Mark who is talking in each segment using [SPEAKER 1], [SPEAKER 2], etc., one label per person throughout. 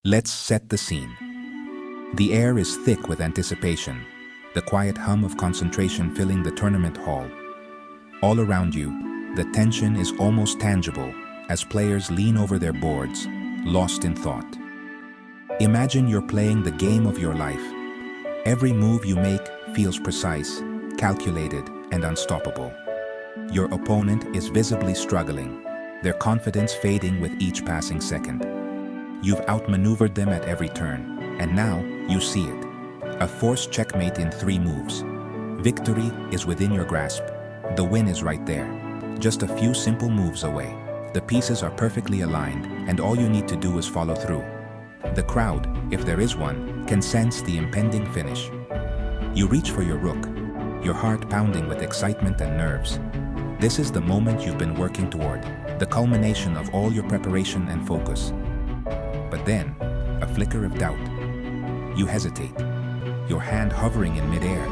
[SPEAKER 1] Let's set the scene. The air is thick with anticipation, the quiet hum of concentration filling the tournament hall. All around you, the tension is almost tangible as players lean over their boards, lost in thought. Imagine you're playing the game of your life. Every move you make feels precise, calculated, and unstoppable. Your opponent is visibly struggling, their confidence fading with each passing second. You've outmaneuvered them at every turn, and now you see it. A forced checkmate in 3 moves. Victory is within your grasp. The win is right there, just a few simple moves away. The pieces are perfectly aligned, and all you need to do is follow through. The crowd, if there is one, can sense the impending finish. You reach for your rook, your heart pounding with excitement and nerves. This is the moment you've been working toward, the culmination of all your preparation and focus. But then, a flicker of doubt. You hesitate, your hand hovering in midair.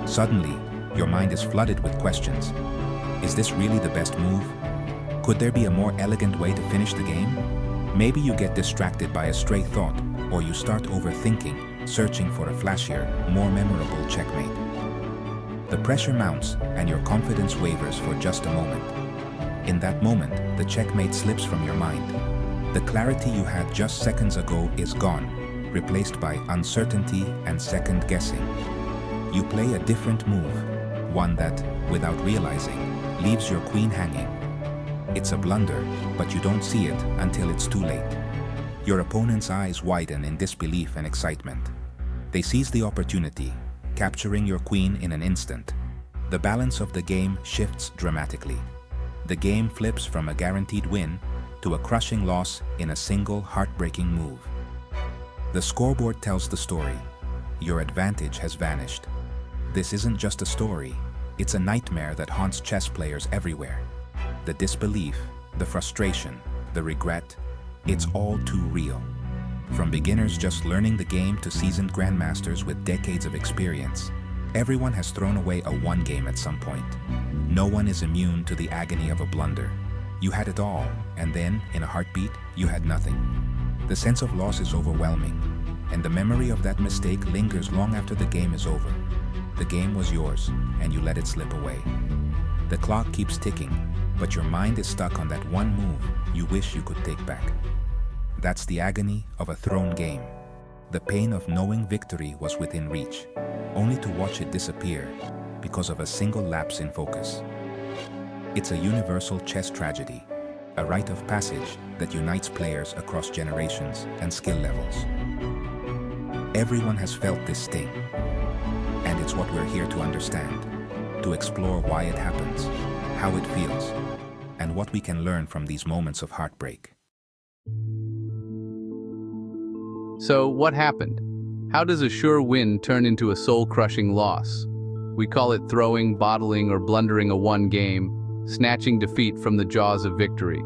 [SPEAKER 1] Suddenly, your mind is flooded with questions. Is this really the best move? Could there be a more elegant way to finish the game? Maybe you get distracted by a stray thought, or you start overthinking, searching for a flashier, more memorable checkmate. The pressure mounts, and your confidence wavers for just a moment. In that moment, the checkmate slips from your mind. The clarity you had just seconds ago is gone, replaced by uncertainty and second guessing. You play a different move, one that, without realizing, leaves your queen hanging. It's a blunder, but you don't see it until it's too late. Your opponent's eyes widen in disbelief and excitement. They seize the opportunity, capturing your queen in an instant. The balance of the game shifts dramatically. The game flips from a guaranteed win to a crushing loss in a single heartbreaking move. The scoreboard tells the story. Your advantage has vanished. This isn't just a story, it's a nightmare that haunts chess players everywhere. The disbelief, the frustration, the regret, it's all too real. From beginners just learning the game to seasoned grandmasters with decades of experience, everyone has thrown away a one game at some point. No one is immune to the agony of a blunder. You had it all, and then, in a heartbeat, you had nothing. The sense of loss is overwhelming, and the memory of that mistake lingers long after the game is over. The game was yours, and you let it slip away. The clock keeps ticking, but your mind is stuck on that one move you wish you could take back. That's the agony of a thrown game. The pain of knowing victory was within reach, only to watch it disappear because of a single lapse in focus. It's a universal chess tragedy, a rite of passage that unites players across generations and skill levels. Everyone has felt this sting, and it's what we're here to understand, to explore why it happens, how it feels, and what we can learn from these moments of heartbreak.
[SPEAKER 2] So, what happened? How does a sure win turn into a soul-crushing loss? We call it throwing, bottling, or blundering a one game, snatching defeat from the jaws of victory.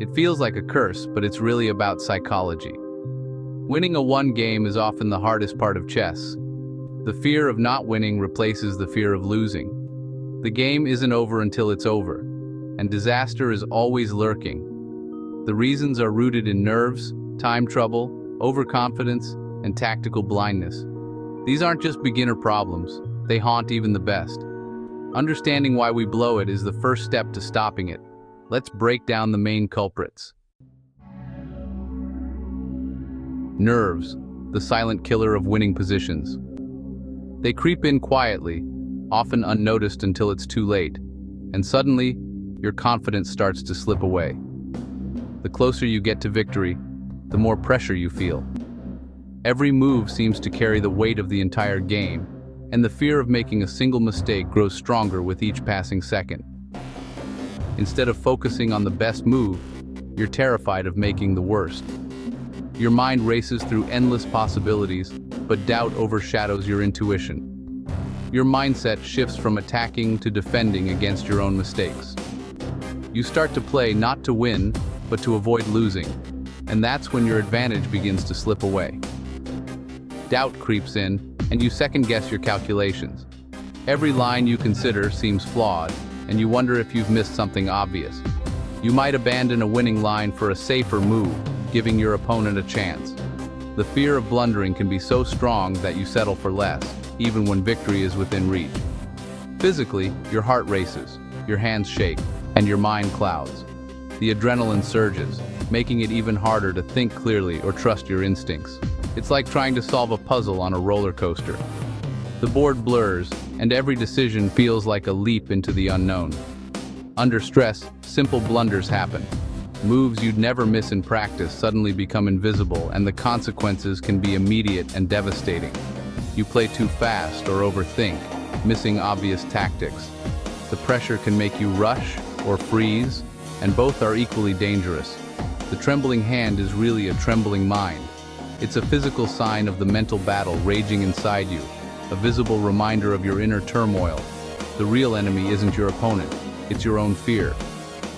[SPEAKER 2] It feels like a curse, but it's really about psychology. Winning a one game is often the hardest part of chess. The fear of not winning replaces the fear of losing. The game isn't over until it's over, and disaster is always lurking. The reasons are rooted in nerves, time trouble, overconfidence, and tactical blindness. These aren't just beginner problems, they haunt even the best. Understanding why we blow it is the first step to stopping it. Let's break down the main culprits. Nerves, the silent killer of winning positions. They creep in quietly, often unnoticed until it's too late, and suddenly, your confidence starts to slip away. The closer you get to victory, the more pressure you feel. Every move seems to carry the weight of the entire game, and the fear of making a single mistake grows stronger with each passing second. Instead of focusing on the best move, you're terrified of making the worst. Your mind races through endless possibilities, but doubt overshadows your intuition. Your mindset shifts from attacking to defending against your own mistakes. You start to play not to win, but to avoid losing, and that's when your advantage begins to slip away. Doubt creeps in, and you second-guess your calculations. Every line you consider seems flawed, and you wonder if you've missed something obvious. You might abandon a winning line for a safer move, giving your opponent a chance. The fear of blundering can be so strong that you settle for less, even when victory is within reach. Physically, your heart races, your hands shake, and your mind clouds. The adrenaline surges, making it even harder to think clearly or trust your instincts. It's like trying to solve a puzzle on a roller coaster. The board blurs, and every decision feels like a leap into the unknown. Under stress, simple blunders happen. Moves you'd never miss in practice suddenly become invisible, and the consequences can be immediate and devastating. You play too fast or overthink, missing obvious tactics. The pressure can make you rush or freeze, and both are equally dangerous. The trembling hand is really a trembling mind. It's a physical sign of the mental battle raging inside you, a visible reminder of your inner turmoil. The real enemy isn't your opponent, it's your own fear.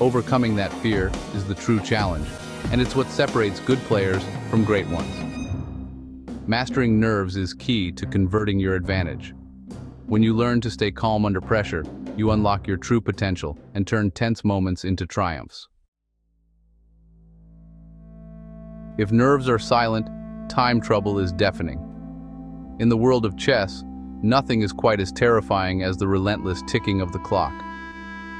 [SPEAKER 2] Overcoming that fear is the true challenge, and it's what separates good players from great ones. Mastering nerves is key to converting your advantage. When you learn to stay calm under pressure, you unlock your true potential and turn tense moments into triumphs. If nerves are silent, time trouble is deafening. In the world of chess, nothing is quite as terrifying as the relentless ticking of the clock.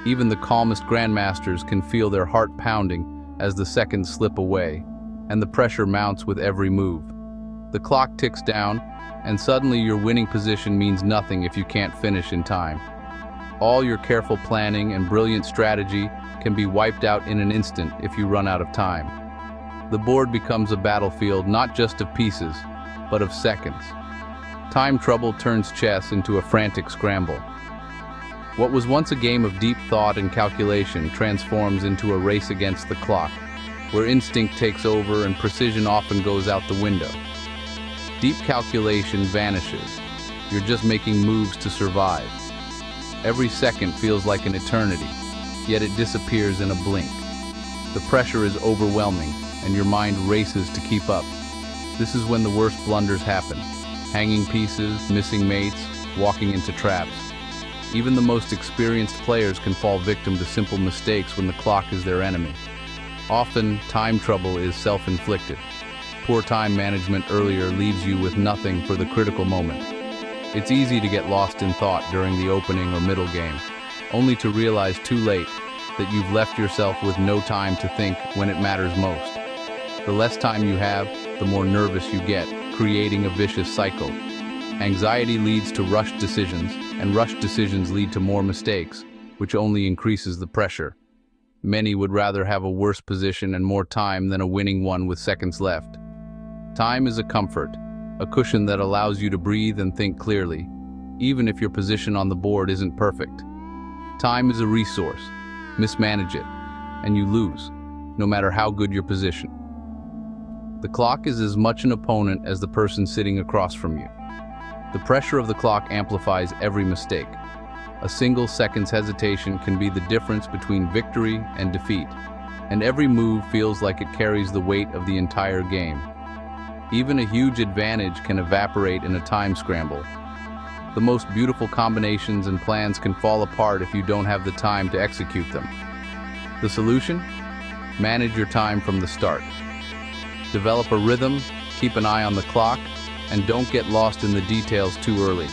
[SPEAKER 2] Even the calmest grandmasters can feel their heart pounding as the seconds slip away, and the pressure mounts with every move. The clock ticks down, and suddenly your winning position means nothing if you can't finish in time. All your careful planning and brilliant strategy can be wiped out in an instant if you run out of time. The board becomes a battlefield not just of pieces, but of seconds. Time trouble turns chess into a frantic scramble. What was once a game of deep thought and calculation transforms into a race against the clock, where instinct takes over and precision often goes out the window. Deep calculation vanishes. You're just making moves to survive. Every second feels like an eternity, yet it disappears in a blink. The pressure is overwhelming, and your mind races to keep up. This is when the worst blunders happen. Hanging pieces, missing mates, walking into traps. Even the most experienced players can fall victim to simple mistakes when the clock is their enemy. Often, time trouble is self-inflicted. Poor time management earlier leaves you with nothing for the critical moment. It's easy to get lost in thought during the opening or middle game, only to realize too late that you've left yourself with no time to think when it matters most. The less time you have, the more nervous you get, creating a vicious cycle. Anxiety leads to rushed decisions, and rushed decisions lead to more mistakes, which only increases the pressure. Many would rather have a worse position and more time than a winning one with seconds left. Time is a comfort, a cushion that allows you to breathe and think clearly, even if your position on the board isn't perfect. Time is a resource. Mismanage it, and you lose, no matter how good your position. The clock is as much an opponent as the person sitting across from you. The pressure of the clock amplifies every mistake. A single second's hesitation can be the difference between victory and defeat, and every move feels like it carries the weight of the entire game. Even a huge advantage can evaporate in a time scramble. The most beautiful combinations and plans can fall apart if you don't have the time to execute them. The solution? Manage your time from the start. Develop a rhythm, keep an eye on the clock, and don't get lost in the details too early.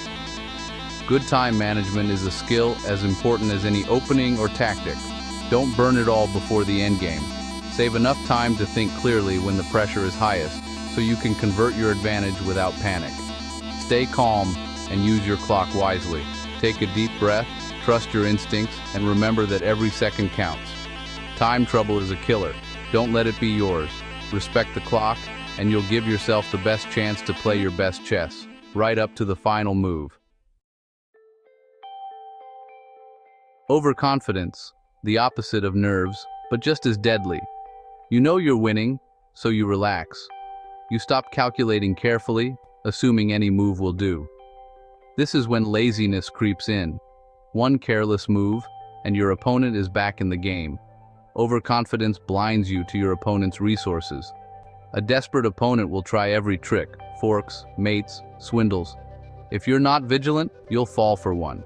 [SPEAKER 2] Good time management is a skill as important as any opening or tactic. Don't burn it all before the endgame. Save enough time to think clearly when the pressure is highest, so you can convert your advantage without panic. Stay calm and use your clock wisely. Take a deep breath, trust your instincts, and remember that every second counts. Time trouble is a killer. Don't let it be yours. Respect the clock, and you'll give yourself the best chance to play your best chess, right up to the final move. Overconfidence, the opposite of nerves, but just as deadly. You know you're winning, so you relax. You stop calculating carefully, assuming any move will do. This is when laziness creeps in. One careless move, and your opponent is back in the game. Overconfidence blinds you to your opponent's resources. A desperate opponent will try every trick, forks, mates, swindles. If you're not vigilant, you'll fall for one.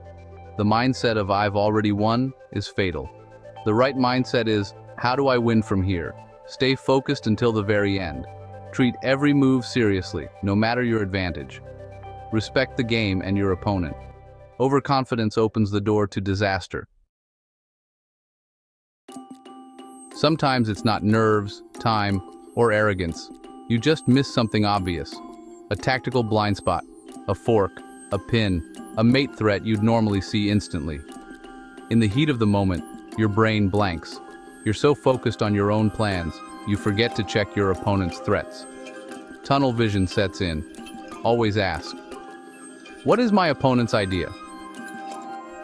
[SPEAKER 2] The mindset of "I've already won" is fatal. The right mindset is, "How do I win from here?" Stay focused until the very end. Treat every move seriously, no matter your advantage. Respect the game and your opponent. Overconfidence opens the door to disaster. Sometimes it's not nerves, time, or arrogance. You just miss something obvious. A tactical blind spot, a fork, a pin, a mate threat you'd normally see instantly. In the heat of the moment, your brain blanks. You're so focused on your own plans, you forget to check your opponent's threats. Tunnel vision sets in. Always ask, what is my opponent's idea?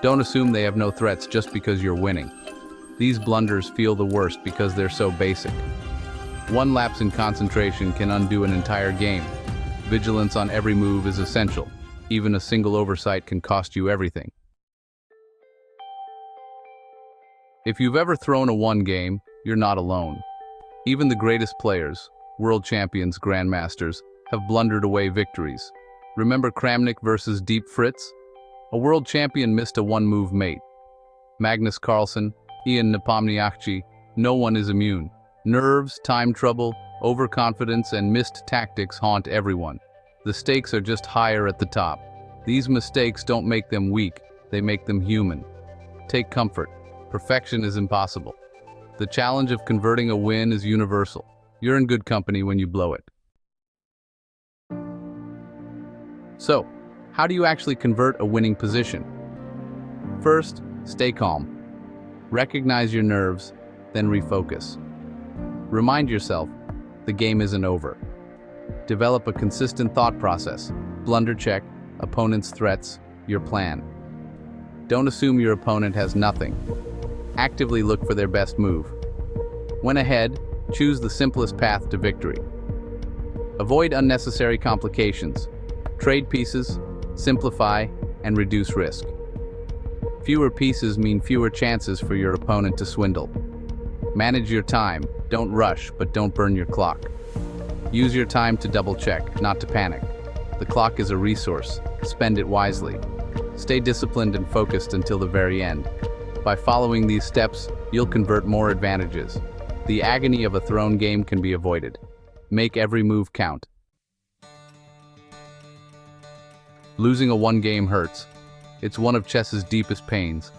[SPEAKER 2] Don't assume they have no threats just because you're winning. These blunders feel the worst because they're so basic. One lapse in concentration can undo an entire game. Vigilance on every move is essential. Even a single oversight can cost you everything. If you've ever thrown a one game, you're not alone. Even the greatest players, world champions, grandmasters, have blundered away victories. Remember Kramnik versus Deep Fritz? A world champion missed a one-move mate. Magnus Carlsen, Ian Nepomniachtchi, no one is immune. Nerves, time trouble, overconfidence, and missed tactics haunt everyone. The stakes are just higher at the top. These mistakes don't make them weak, they make them human. Take comfort. Perfection is impossible. The challenge of converting a win is universal. You're in good company when you blow it. So, how do you actually convert a winning position? First, stay calm. Recognize your nerves, then refocus. Remind yourself, the game isn't over. Develop a consistent thought process. Blunder check, opponent's threats, your plan. Don't assume your opponent has nothing. Actively look for their best move. When ahead, choose the simplest path to victory. Avoid unnecessary complications. Trade pieces, simplify, and reduce risk. Fewer pieces mean fewer chances for your opponent to swindle. Manage your time. Don't rush, but don't burn your clock. Use your time to double-check, not to panic. The clock is a resource. Spend it wisely. Stay disciplined and focused until the very end. By following these steps, you'll convert more advantages. The agony of a thrown game can be avoided. Make every move count. Losing a one game hurts. It's one of chess's deepest pains.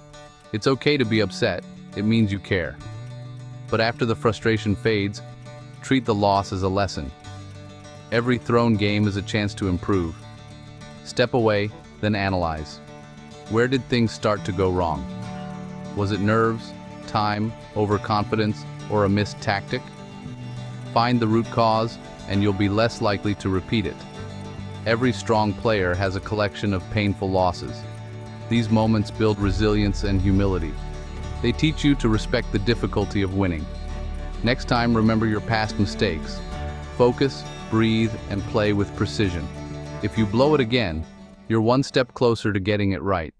[SPEAKER 2] It's okay to be upset. It means you care. But after the frustration fades, treat the loss as a lesson. Every thrown game is a chance to improve. Step away, then analyze. Where did things start to go wrong? Was it nerves, time, overconfidence, or a missed tactic? Find the root cause, and you'll be less likely to repeat it. Every strong player has a collection of painful losses. These moments build resilience and humility. They teach you to respect the difficulty of winning. Next time, remember your past mistakes. Focus, breathe, and play with precision. If you blow it again, you're one step closer to getting it right.